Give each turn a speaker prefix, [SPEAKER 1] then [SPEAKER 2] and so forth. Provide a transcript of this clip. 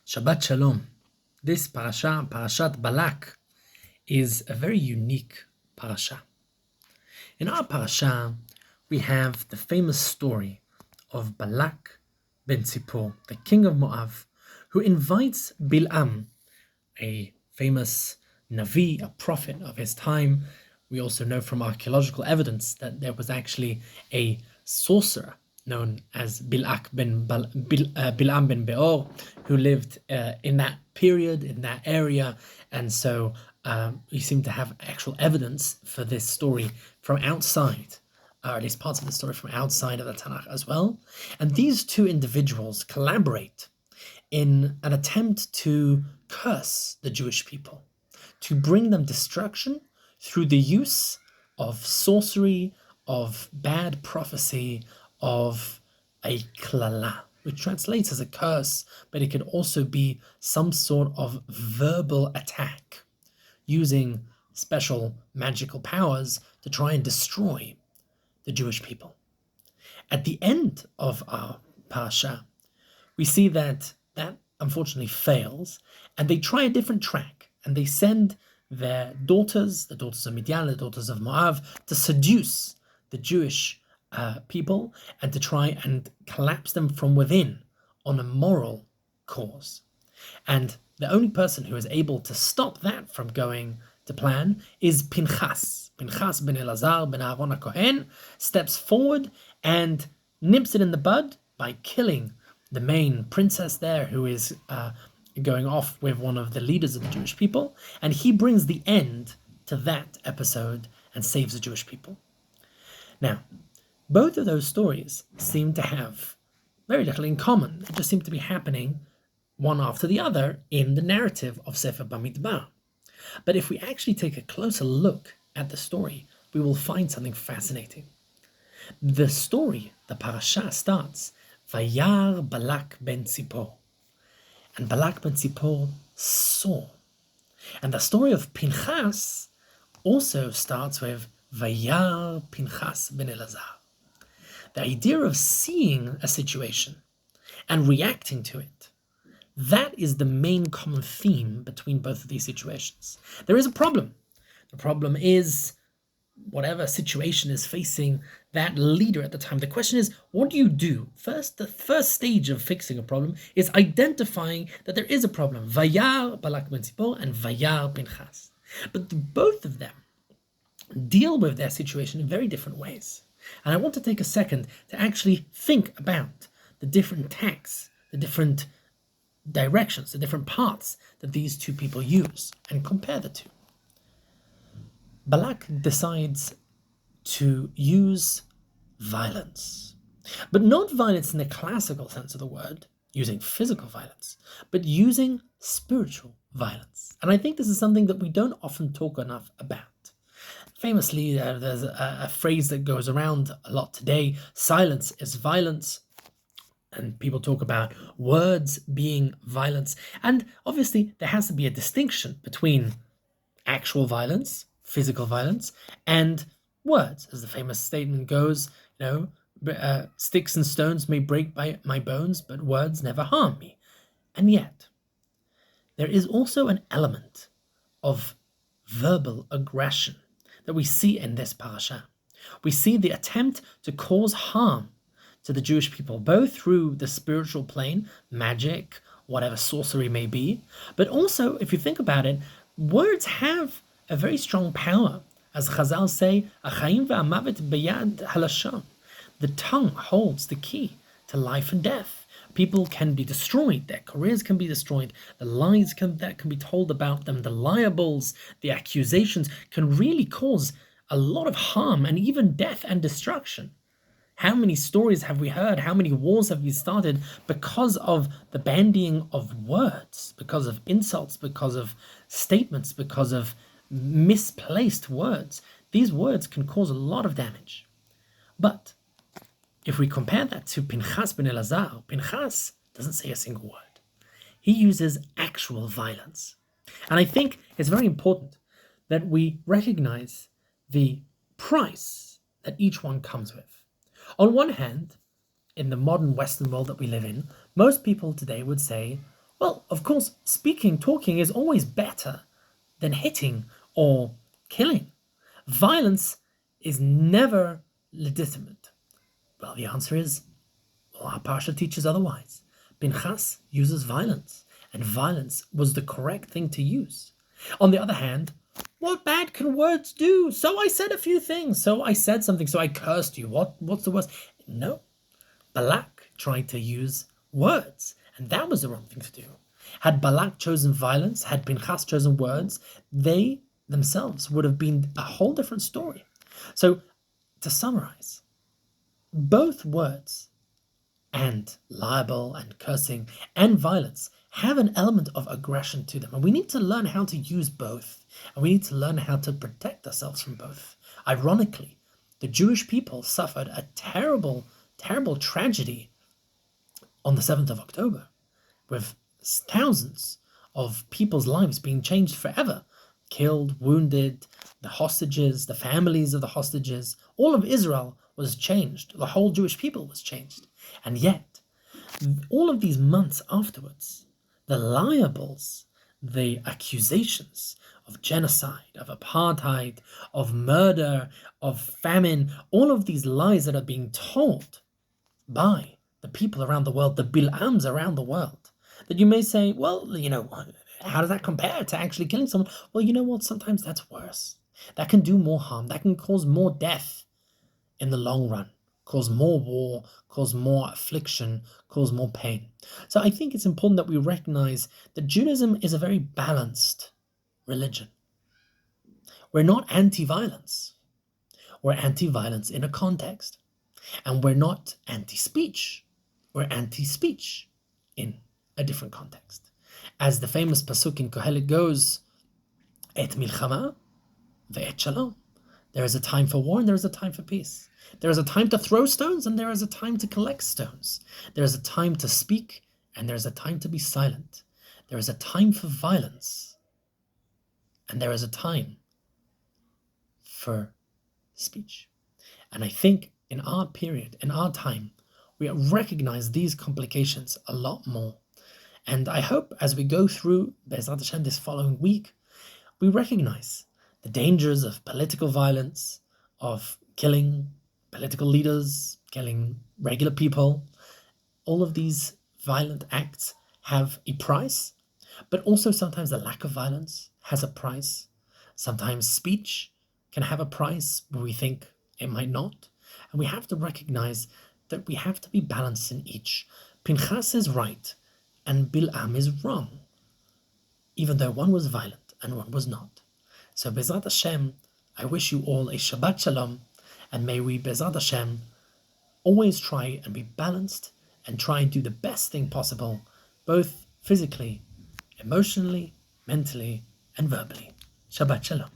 [SPEAKER 1] Shabbat Shalom. This parasha, Parashat Balak, is a very unique parasha. In our parasha, we have the famous story of Balak ben Zippor, the king of Moab, who invites Bilam, a famous Navi, a prophet of his time. We also know from archaeological evidence that there was actually a sorcerer known as Bilam ben Beor, who lived in that period, in that area. And so we seem to have actual evidence for this story from outside, or at least parts of the story from outside of the Tanakh as well. And these two individuals collaborate in an attempt to curse the Jewish people, to bring them destruction through the use of sorcery, of bad prophecy, of a klala, which translates as a curse, but it could also be some sort of verbal attack, using special magical powers to try and destroy the Jewish people. At the end of our parasha, we see that unfortunately fails, and they try a different track, and they send their daughters, the daughters of Midian, the daughters of Moab, to seduce the Jewish people and to try and collapse them from within on a moral cause. And the only person who is able to stop that from going to plan is Pinchas. Pinchas ben Elazar ben Aaron HaKohen steps forward and nips it in the bud by killing the main princess there, who is going off with one of the leaders of the Jewish people, and he brings the end to that episode and saves the Jewish people. Now, both of those stories seem to have very little in common. They just seem to be happening one after the other in the narrative of Sefer Bamidbar. But if we actually take a closer look at the story, we will find something fascinating. The story, the parasha, starts, Vayar Balak ben Zippor. And Balak ben Zippor saw. And the story of Pinchas also starts with Vayar Pinchas ben Elazar. The idea of seeing a situation and reacting to it, that is the main common theme between both of these situations. There is a problem. The problem is whatever situation is facing that leader at the time. The question is, what do you do? First, the first stage of fixing a problem is identifying that there is a problem. Vayar Balak ben Zippor and Vayar Pinchas. But both of them deal with their situation in very different ways. And I want to take a second to actually think about the different tacks, the different directions, the different paths that these two people use, and compare the two. Balak decides to use violence, but not violence in the classical sense of the word, using physical violence, but using spiritual violence. And I think this is something that we don't often talk enough about. Famously, there's a phrase that goes around a lot today, silence is violence. And people talk about words being violence. And obviously, there has to be a distinction between actual violence, physical violence, and words. As the famous statement goes, sticks and stones may break my bones, but words never harm me. And yet, there is also an element of verbal aggression that we see in this parasha. We see the attempt to cause harm to the Jewish people, both through the spiritual plane, magic, whatever sorcery may be, but also, if you think about it, words have a very strong power. As Chazal say, "Achayim ve'amavet beyad halashon." The tongue holds the key to life and death. People can be destroyed, their careers can be destroyed, the lies that can be told about them, the liables, the accusations can really cause a lot of harm and even death and destruction. How many stories have we heard? How many wars have we started because of the bandying of words, because of insults, because of statements, because of misplaced words? These words can cause a lot of damage. But if we compare that to Pinchas ben Elazar, Pinchas doesn't say a single word. He uses actual violence. And I think it's very important that we recognize the price that each one comes with. On one hand, in the modern Western world that we live in, most people today would say, Well, of course, talking is always better than hitting or killing. Violence is never legitimate. Well, the answer is, well, our Parsha teaches otherwise. Pinchas uses violence, and violence was the correct thing to use. On the other hand, what bad can words do? So I said a few things. So I said something. So I cursed you. What's the worst? No. Balak tried to use words, and that was the wrong thing to do. Had Balak chosen violence, had Pinchas chosen words, they themselves would have been a whole different story. So, to summarize, both words and libel and cursing and violence have an element of aggression to them. And we need to learn how to use both. And we need to learn how to protect ourselves from both. Ironically, the Jewish people suffered a terrible, terrible tragedy on the 7th of October, with thousands of people's lives being changed forever. Killed, wounded, the hostages, the families of the hostages, all of Israel was changed. The whole Jewish people was changed. And yet, all of these months afterwards, the libels, the accusations of genocide, of apartheid, of murder, of famine, all of these lies that are being told by the people around the world, the Bil'ams around the world, that you may say, well, how does that compare to actually killing someone? Well, you know what? Sometimes that's worse. That can do more harm. That can cause more death in the long run, cause more war, cause more affliction, cause more pain. So I think it's important that we recognize that Judaism is a very balanced religion. We're not anti-violence. We're anti-violence in a context. And we're not anti-speech. We're anti-speech in a different context. As the famous pasuk in Kohelet goes, Et milchama ve'et shalom. There is a time for war and there is a time for peace. There is a time to throw stones and there is a time to collect stones. There is a time to speak and there is a time to be silent. There is a time for violence and there is a time for speech. And I think in our period, in our time, we recognize these complications a lot more. And I hope as we go through Be'ezrat Hashem this following week, we recognize the dangers of political violence, of killing political leaders, killing regular people. All of these violent acts have a price, but also sometimes the lack of violence has a price. Sometimes speech can have a price, but we think it might not. And we have to recognize that we have to be balanced in each. Pinchas is right and Bil'am is wrong, even though one was violent and one was not. So Be'ezrat Hashem, I wish you all a Shabbat Shalom, and may we, Be'ezrat Hashem, always try and be balanced and try and do the best thing possible, both physically, emotionally, mentally, and verbally. Shabbat Shalom.